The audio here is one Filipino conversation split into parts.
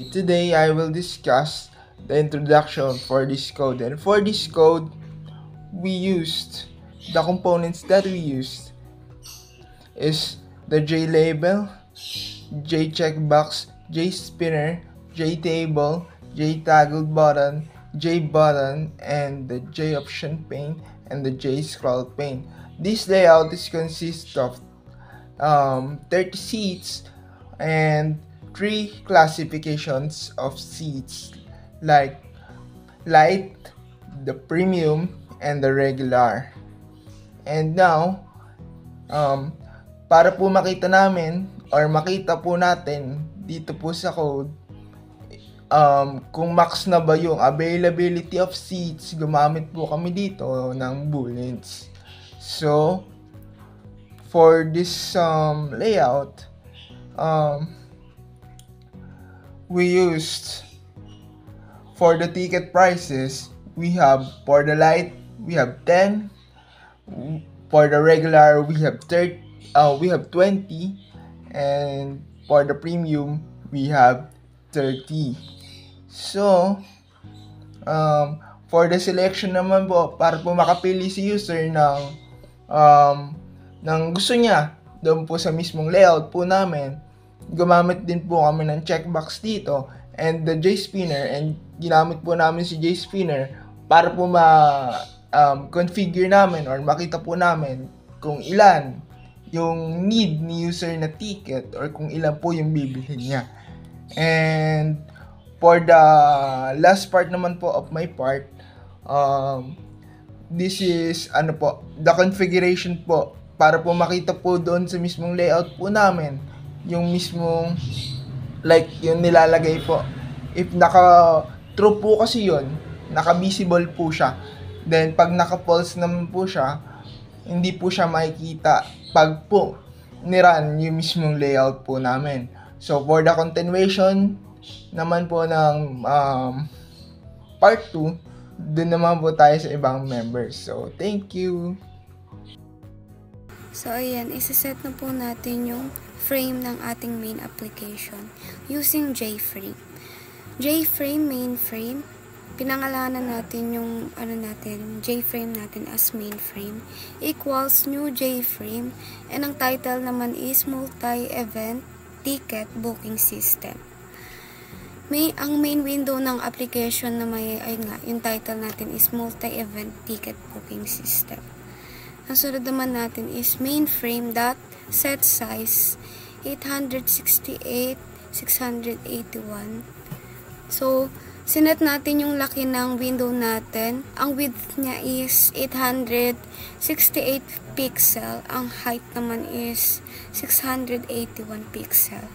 Today I will discuss the introduction for this code, and for this code we used the components that we used is the JLabel, JCheckbox, JSpinner, JTable, JToggle button, JButton, and the JOption pane and the JScroll pane. This layout is consists of 30 seats and 3 classifications of seats like light, the premium, and the regular. And now, para po makita namin or makita po natin dito po sa code kung max na ba yung availability of seats, gumamit po kami dito ng booleans. So, for this layout, we used for the ticket prices, we have for the light, we have 10, for the regular, we have 30, we have 20, and for the premium, we have 30. So, for the selection naman po, para po makapili si user ng gusto niya doon po sa mismong layout po namin, gumamit din po kami ng checkbox dito and the JSpinner, and ginamit po namin si JSpinner para po configure namin or makita po namin kung ilan yung need ni user na ticket or kung ilan po yung bibilhin niya. And for the last part naman po of my part, this is the configuration po para po makita po doon sa mismong layout po namin yung mismong like yung nilalagay po. If naka-true po kasi yun, naka-visible po siya. Then pag naka-false naman po siya, hindi po siya makikita pag po nirun yung mismong layout po namin. So for the continuation naman po ng part 2, dun naman po tayo sa ibang members. So thank you. So ayan, isa-set na po natin yung frame ng ating main application using JFrame. JFrame main frame, pinangalanan natin yung JFrame natin as main frame equals new JFrame, and ang title naman is multi-event ticket booking system. Ang main window ng application na yung title natin is multi-event ticket booking system. Ang sunod naman natin is mainframe dot set size 868 681. So sinet natin yung laki ng window natin. Ang width niya is 868 pixel. Ang height naman is 681 pixel.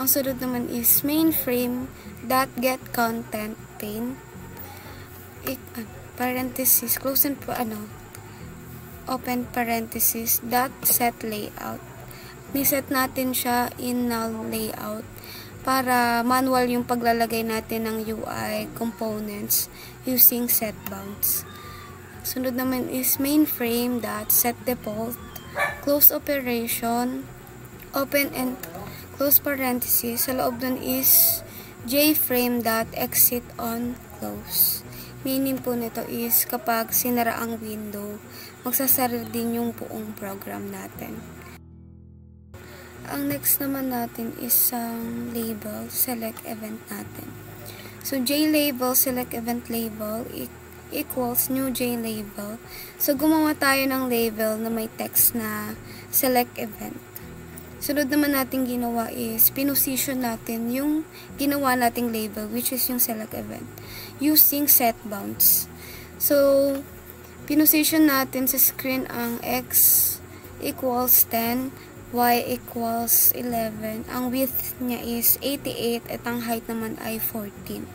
Ang sunod naman is mainframe dot get content pane, parenthesis, close and open parenthesis dot set layout. Niset natin siya in null layout para manual yung paglalagay natin ng UI components using set bounds. Sunod naman is mainframe dot set default, close operation, open and close parenthesis. Sa loob nun is JFrame dot exit on close. Meaning po nito is kapag sinara ang window, magsasara din yung buong program natin. Ang next naman natin is label select event natin. So JLabel select event label equals new JLabel. So gumawa tayo ng label na may text na select event. Sunod naman natin ginawa is pinosisyon natin yung ginawa nating label, which is yung select event, using set bounds. So pinosisyon natin sa screen ang x equals 10, y equals 11. Ang width niya is 88 at ang height naman ay 14.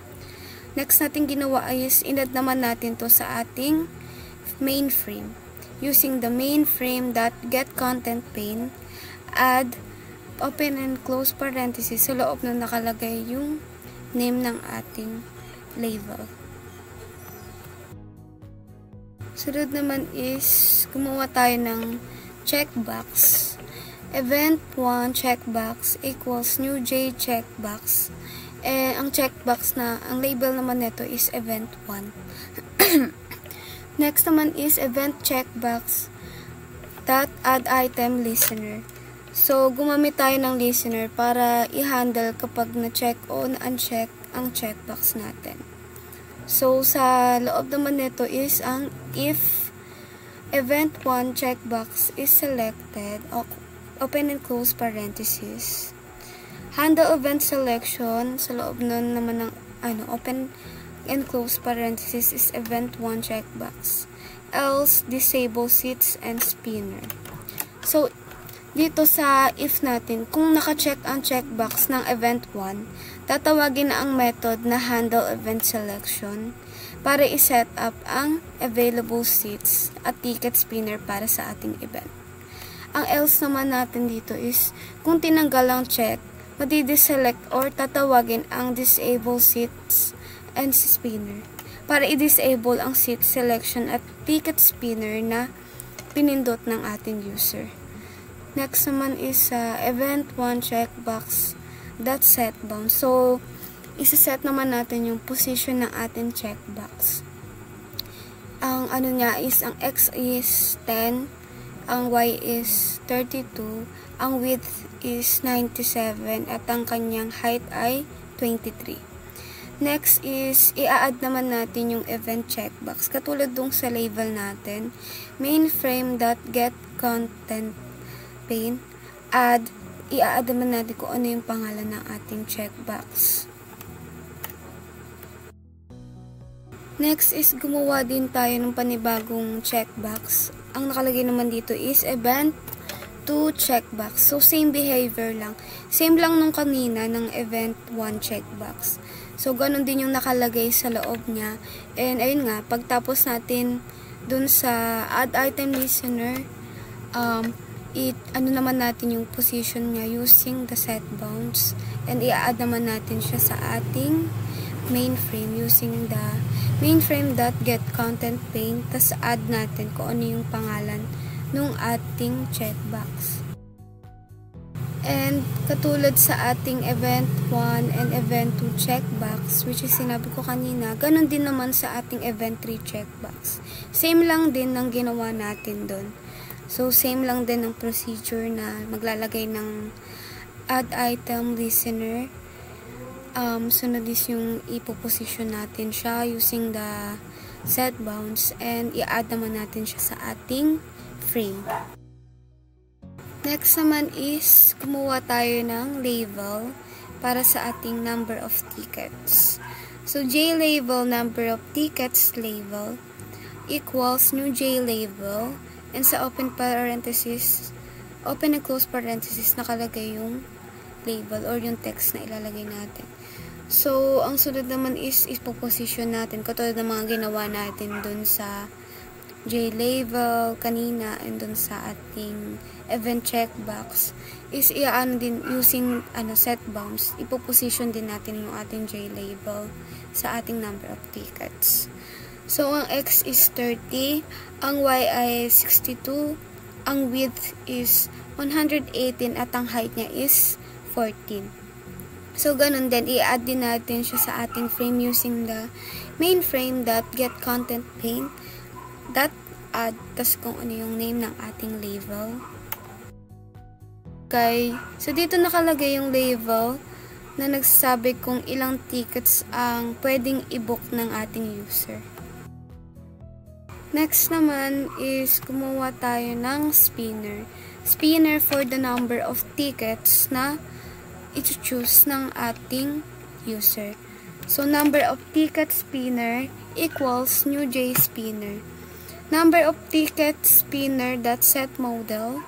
Next natin ginawa is inad naman natin to sa ating mainframe using the mainframe.getContent pane. Add open and close parenthesis sa loob na nakalagay yung name ng ating label. Sunod naman is gumawa tayo ng checkbox. Event 1 checkbox equals new J checkbox, And ang checkbox na, ang label naman nito is event 1. Next naman is event checkbox that add item listener. So, gumamit tayo ng listener para i-handle kapag na-check o na-uncheck ang checkbox natin. So, sa loob naman nito is ang if event 1 checkbox is selected, open and close parenthesis. Handle event selection, sa loob nun naman ng open and close parenthesis is event 1 checkbox. Else, disable seats and spinner. So, dito sa if natin, kung naka-check ang checkbox ng event 1, tatawagin na ang method na handle event selection para i-set up ang available seats at ticket spinner para sa ating event. Ang else naman natin dito is, kung tinanggal ang check, madi-deselect or tatawagin ang disable seats and spinner para i-disable ang seat selection at ticket spinner na pinindot ng ating user. Next naman is event 1 checkbox that set bound. So, isa-set naman natin yung position ng ating checkbox. Ang niya is, ang X is 10, ang Y is 32, ang width is 97, at ang kanyang height ay 23. Next is, i-add naman natin yung event checkbox. Katulad dong sa label natin, mainframe.getContent pane, i-add naman natin kung ano yung pangalan ng ating checkbox. Next is, gumawa din tayo ng panibagong checkbox. Ang nakalagay naman dito is event 2 checkbox. So, same behavior lang. Same lang nung kanina ng event 1 checkbox. So, ganun din yung nakalagay sa loob niya. And, ayun nga, pagtapos natin dun sa add item listener, naman natin yung position niya using the set bounds. And, i-add naman natin siya sa ating mainframe using the mainframe.getContent pane. Tas, add natin kung ano yung pangalan nung ating checkbox. And, katulad sa ating event 1 and event 2 checkbox, which is sinabi ko kanina, ganun din naman sa ating event 3 checkbox. Same lang din ng ginawa natin doon. So, same lang din ng procedure na maglalagay ng add item listener. Sunod is yung ipoposition natin siya using the set bounds, and i-add naman natin siya sa ating frame. Next naman is, kumuha tayo ng label para sa ating number of tickets. So, JLabel number of tickets label equals new JLabel, and sa open parenthesis, open and close parenthesis, nakalagay yung label or yung text na ilalagay natin. So, ang sunod naman is ipoposition natin, katulad ng mga ginawa natin dun sa JLabel kanina and dun sa ating event checkbox, is din using set bounds, ipoposition din natin yung ating JLabel sa ating number of tickets. So, ang X is 30, ang Y ay 62, ang width is 118, at ang height niya is 14. So, ganun din, i-add din natin siya sa ating frame using the mainframe.getContent pane, add, tas kung ano yung name ng ating label. Okay, so dito nakalagay yung label na nagsasabi kung ilang tickets ang pwedeng i-book ng ating user. Next naman is kumuha tayo ng spinner. Spinner for the number of tickets na i-choose ng ating user. So, number of ticket spinner equals new J spinner. Number of ticket spinner that set model,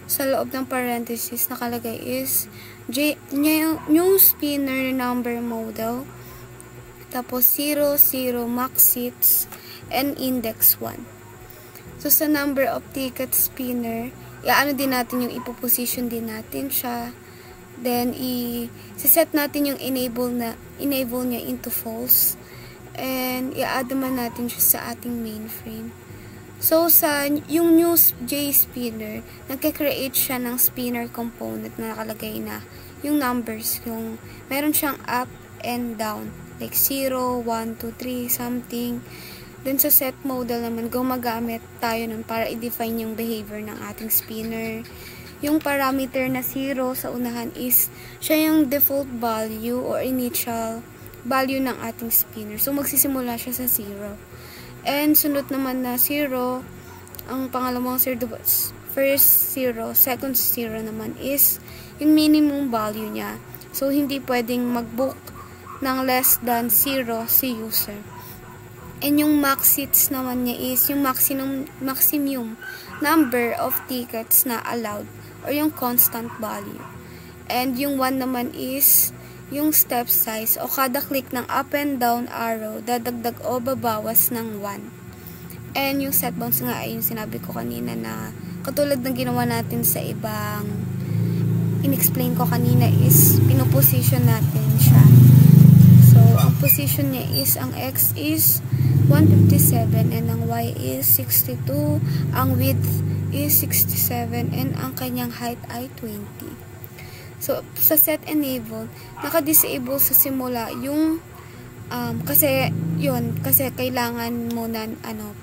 sa loob ng parenthesis nakalagay is new spinner number model, tapos 0, 0, max seats, and index 1. So, sa number of ticket spinner, din natin yung ipoposition din natin siya. Then, i-set natin yung enable niya into false. And, i-add naman natin siya sa ating mainframe. So, yung new JSpinner, nagka-create siya ng spinner component na nakalagay na yung numbers. Meron siyang up, and down. Like 0, 1, 2, 3, something. Then sa set modal naman, gumagamit tayo nun para i-define yung behavior ng ating spinner. Yung parameter na 0 sa unahan is, siya yung default value or initial value ng ating spinner. So, magsisimula siya sa 0. And sunod naman na 0, ang pangalawang 0, first 0, second 0 naman is yung minimum value niya. So, hindi pwedeng mag-book ng less than 0 si user. And yung max seats naman niya is yung maximum number of tickets na allowed or yung constant value. And yung 1 naman is yung step size o kada click ng up and down arrow, dadagdag o babawas ng 1. And yung set bounds nga ay yung sinabi ko kanina na katulad ng ginawa natin sa ibang in-explain ko kanina is pinoposition natin siya. So, ang position niya is, ang X is 157 and ang Y is 62. Ang width is 67 and ang kanyang height ay 20. So, sa set enable, naka-disable sa simula yung kasi kailangan muna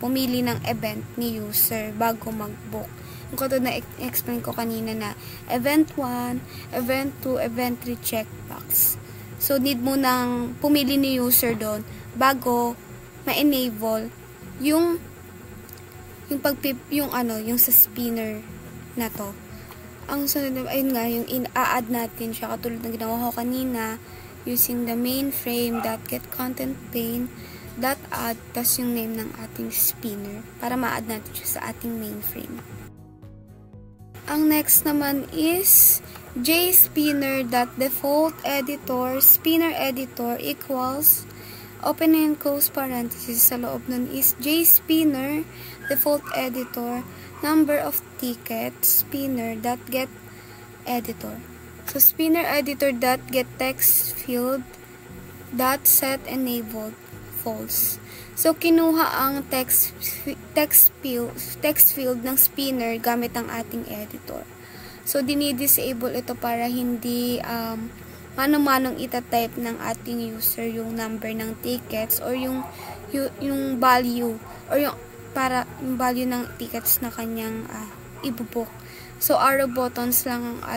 pumili ng event ni user bago mag-book. Yung katulad na explain ko kanina na event 1, event 2, event 3 checkbox. So, need mo nang pumili ni user doon bago ma-enable yung sa spinner na to. Ang sunod, ayun nga, yung in-add natin siya katulad ng ginawa ko kanina using the mainframe.getContentPane.add tas yung name ng ating spinner para ma-add natin siya sa ating mainframe. Ang next naman is jspinner.defaultEditor spinner editor equals open and close parenthesis sa loob nun is jspinner default editor number of tickets spinner.getEditor. So spinner editor.getTextField .set enabled false. So kinuha ang text field ng spinner gamit ang ating editor. So, dinidisable ito para hindi mano-manong itatype ng ating user yung number ng tickets or yung value or yung value ng tickets na kanyang ibubook. So, arrow buttons lang ang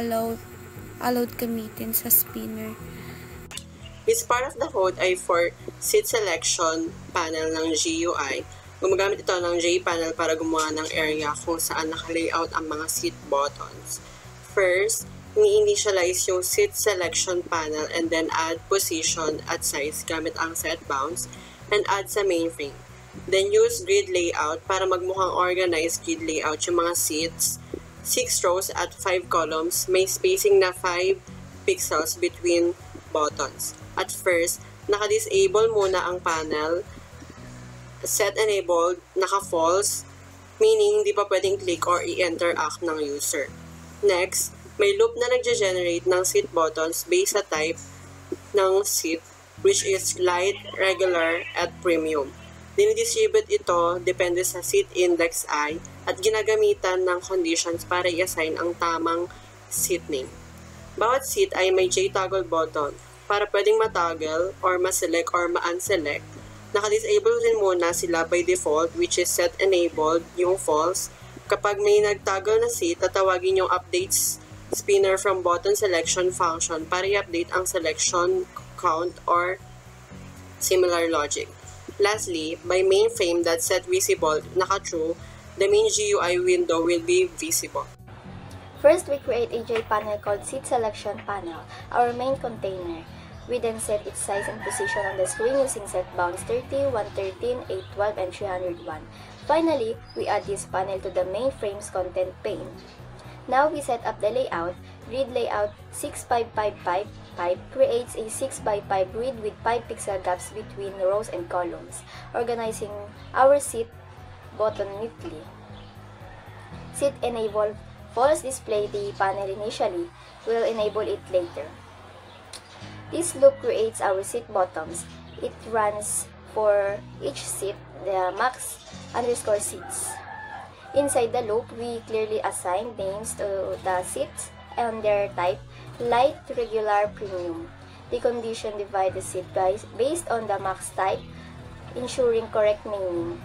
allowed gamitin sa spinner. This part of the code ay for seat selection panel ng GUI. Gumagamit ito ng JPanel para gumawa ng area kung saan naka-layout ang mga seat buttons. First, ini-initialize yung seat selection panel and then add position at size gamit ang set bounds and add sa mainframe. Then use grid layout para magmukhang organized grid layout yung mga seats. 6 rows at 5 columns, may spacing na 5 pixels between buttons. At first, naka-disable muna ang panel, set enabled, naka-false, meaning hindi pa pwedeng click or i-interact ng user. Next, may loop na nagge-generate ng seat buttons based sa type ng seat, which is light, regular, at premium. Dinidistribute ito depende sa seat index I at ginagamitan ng conditions para i-assign ang tamang seat name. Bawat seat ay may J-toggle button para pwedeng matoggle or ma-select or ma-unselect. Naka-disable rin muna sila by default, which is set enabled, yung false. Kapag may nag-toggle na seat, tatawagin yung updates spinner from button selection function para i-update ang selection count or similar logic. Lastly, by mainframe.setVisible, naka-true, the main GUI window will be visible. First, we create a JPanel called Seat Selection Panel, our main container. We then set its size and position on the screen using set bounds 30, 113, 812, and 301. Finally, we add this panel to the mainframe's content pane. Now we set up the layout. Grid layout 65555 creates a 6x5 grid with 5 pixel gaps between rows and columns, organizing our seat button neatly. Seat enable false display the panel initially, will enable it later. This loop creates our seat bottoms. It runs for each seat the max _ seats. Inside the loop, we clearly assign names to the seats and their type, light, regular, premium. Decondition divide the seat based on the max type, ensuring correct naming.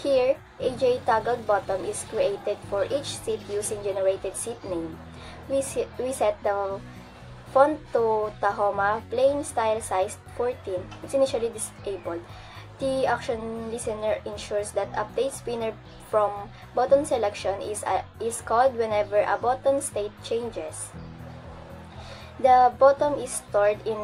Here, a J-toggled bottom is created for each seat using generated seat name. We set the font to Tahoma plain style size 14. It's initially disabled. The action listener ensures that update spinner from button selection is called whenever a button state changes. The bottom is stored in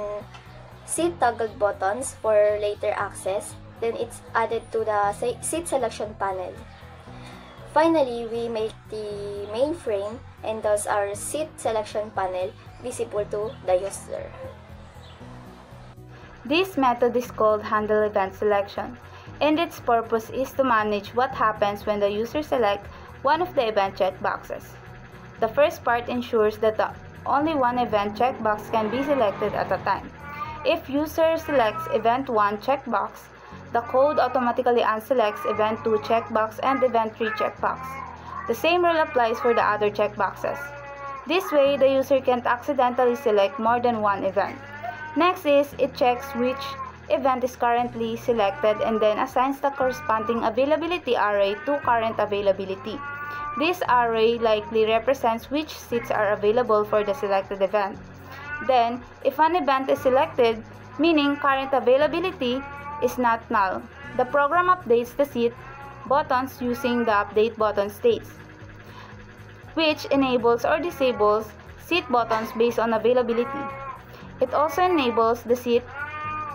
seat toggled buttons for later access, then it's added to the seat selection panel. Finally, we make the mainframe and thus our seat selection panel visible to the user. This method is called handle event selection, and its purpose is to manage what happens when the user selects one of the event checkboxes. The first part ensures that only one event checkbox can be selected at a time. If user selects event 1 checkbox, the code automatically unselects event 2 checkbox and event 3 checkbox. The same rule applies for the other checkboxes. This way, the user can't accidentally select more than one event. Next is, it checks which event is currently selected and then assigns the corresponding availability array to current availability. This array likely represents which seats are available for the selected event. Then, if an event is selected, meaning current availability is not null, the program updates the seat buttons using the update button states, which enables or disables seat buttons based on availability. It also enables the seat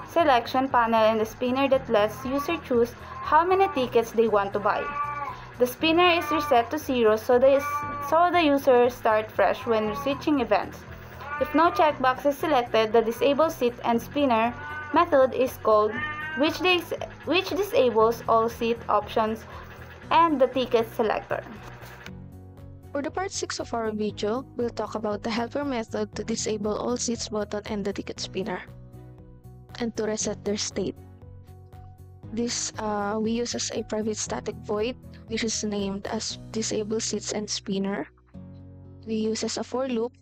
selection panel and the spinner that lets user choose how many tickets they want to buy. The spinner is reset to 0 so the user starts fresh when switching events. If no checkbox is selected, the disable seat and spinner method is called, which disables all seat options and the ticket selector. For the part 6 of our video, we'll talk about the helper method to disable all seats button and the ticket spinner, and to reset their state. This we use as a private static void, which is named as disable seats and spinner. We use as a for loop,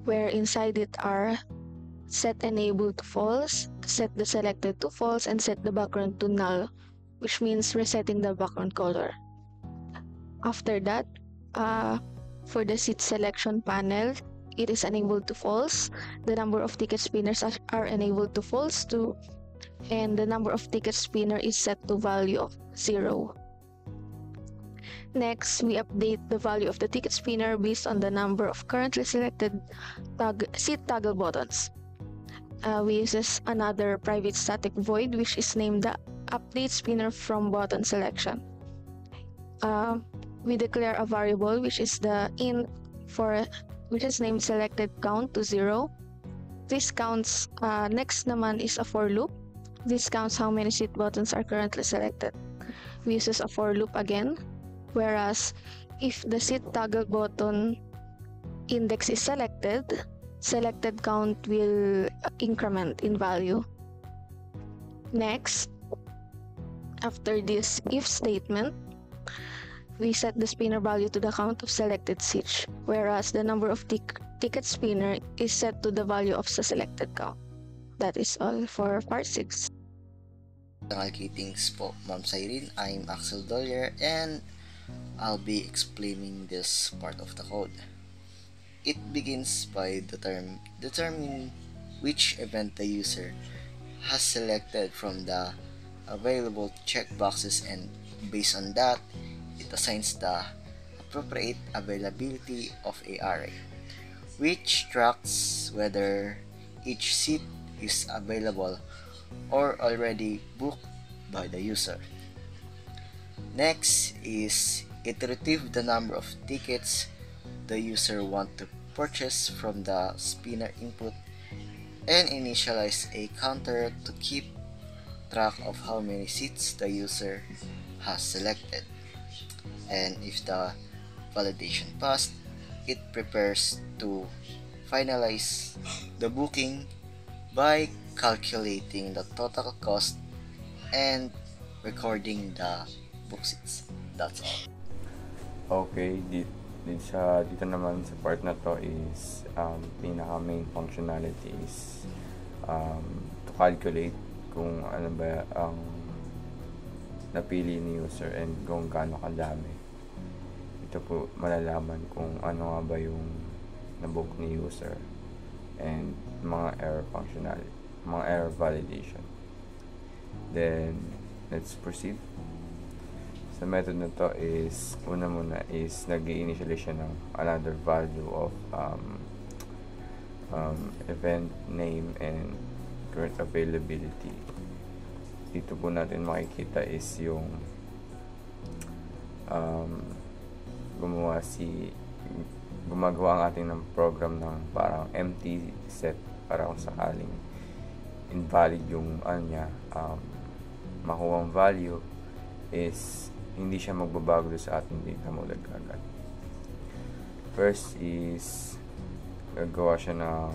where inside it are set enable to false, set the selected to false, and set the background to null, which means resetting the background color. After that, for the seat selection panel, it is enabled to false. The number of ticket spinners are enabled to false too, and the number of ticket spinner is set to value of 0. Next, we update the value of the ticket spinner based on the number of currently selected seat toggle buttons. We use another private static void, which is named the update spinner from button selection. We declare a variable which is the int which is named selected count to 0. This counts. Next naman is a for loop. This counts how many seat buttons are currently selected. We use a for loop again, whereas if the seat toggle button index is selected count will increment in value. Next, after this if statement, we set the spinner value to the count of selected seats, whereas the number of ticket spinner is set to the value of the selected count. That is all for part 6. Greetings po, Ma'am Cyrene. I'm Axel Dollier and I'll be explaining this part of the code. It begins by determining which event the user has selected from the available checkboxes, and based on that, it assigns the appropriate availability of a array, which tracks whether each seat is available or already booked by the user. Next is it retrieves the number of tickets the user wants to purchase from the spinner input and initialize a counter to keep track of how many seats the user has selected. And if the validation passed, it prepares to finalize the booking by calculating the total cost and recording the book seats. That's all. Okay, dito naman sa part na to is pinaka main functionality is to calculate kung ano ba ang napili ni user and kung gaano kadami. Ito po malalaman kung ano nga ba yung nabook ni user and mga error functionality, mga error validation. Then let's proceed. Sa method na to is una muna is nag-i-initialize siya ng another value of event name and current availability. Dito po natin makikita is yung gumagawa ang ating ng program ng parang empty set para kung sakaling invalid yung makuha ang value is hindi siya magbabago sa ating data model agad. First is gagawa siya ng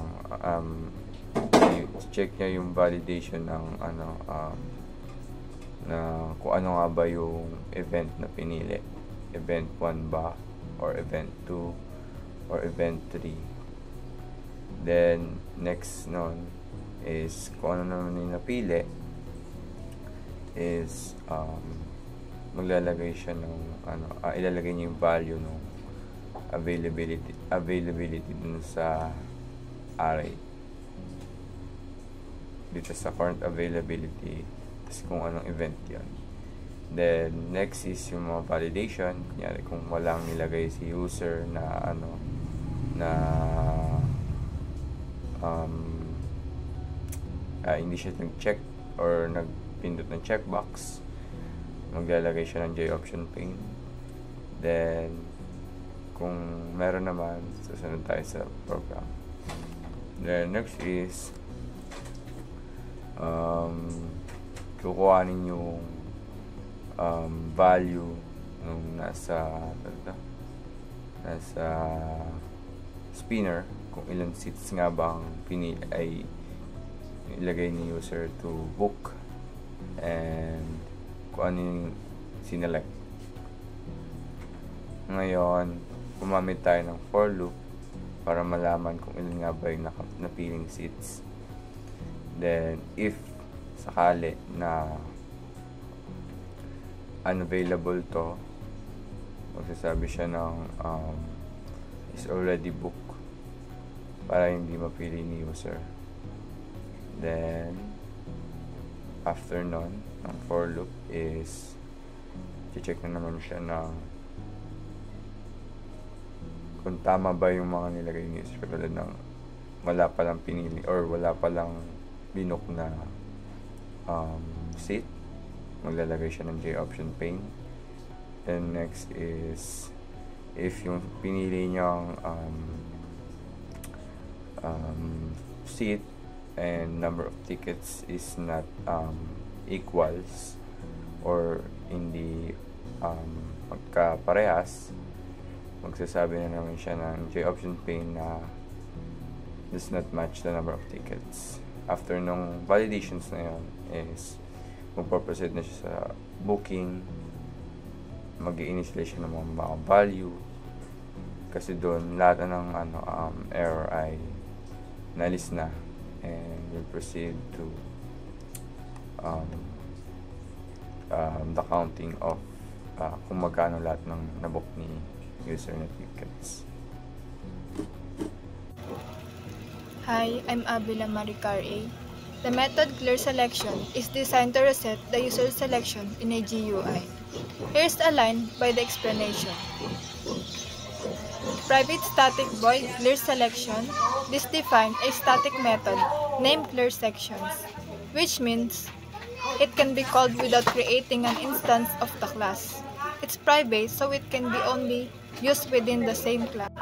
check niya yung validation ng na kung ano nga ba yung event na pinili, event 1 ba or event 2 or event 3. Then next nun is kung ano naman yung napili is maglalagay siya ng ilalagay niya yung value ng availability dun sa array dito sa current availability, tapos kung anong event yan. Then next is yung mga validation. Kunyari kung walang nilagay si user na hindi siya nag-check or nagpindot ng checkbox, maglalagay siya ng J-option pane. Then kung meron naman, susunod tayo sa program. Then next is kukuhanin yung value nung nasa spinner, kung ilang seats nga bang pinili ay ilagay ni user to book and kung ano yung sinelect. Ngayon, gumamit tayo ng for loop para malaman kung ilan nga ba yung napiling seats. Then, if sakali na unavailable to, magsasabi siya ng is already booked para hindi mapili ni user. Then, after nun, ang for loop is check na naman siya na kung tama ba yung mga nilagay ni user, katulad ng wala palang pinili or wala palang binook na seat, maglalagay siya ng J-option pane. Then next is if yung pinili niyang seat and number of tickets is not equals or hindi magkaparehas, magsasabi na naman siya ng J-option pane na does not match the number of tickets. After nung validations na yun is magpo-proceed na siya sa booking, mag-i-initialize siya ng mga value kasi doon lahat ng error ay nalis na, and we'll proceed to the counting of kung magkano lahat ng nabook ni user na tickets. Hi, I'm Abila Maricar A. The method clear selection is designed to reset the user selection in a GUI. Here's a line by the explanation. Private static void clear selection. This defines a static method named clear sections, which means it can be called without creating an instance of the class. It's private, so it can be only used within the same class.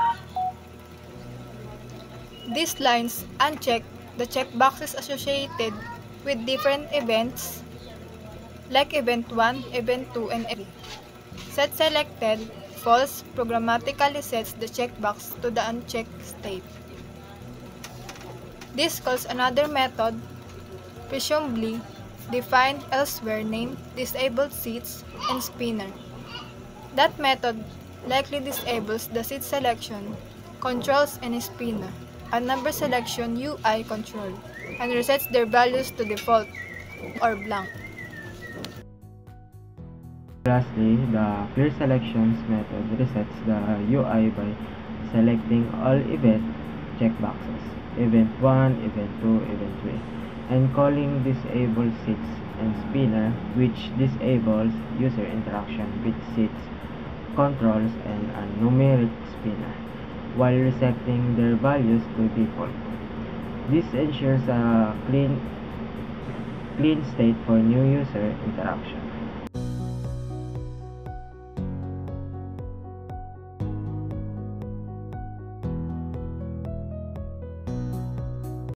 These lines uncheck the checkboxes associated with different events like event 1, event 2, and event 3. Set selected false programmatically sets the checkbox to the unchecked state. This calls another method, presumably defined elsewhere, named disabled seats and spinner. That method likely disables the seat selection, controls any spinner, and number selection UI control, and resets their values to default or blank. Lastly, the clear selections method resets the UI by selecting all event checkboxes, event 1, event 2, event 3, and calling disable seats and spinner, which disables user interaction with seats, controls, and a numeric spinner, while resetting their values to default. This ensures a clean state for new user interaction.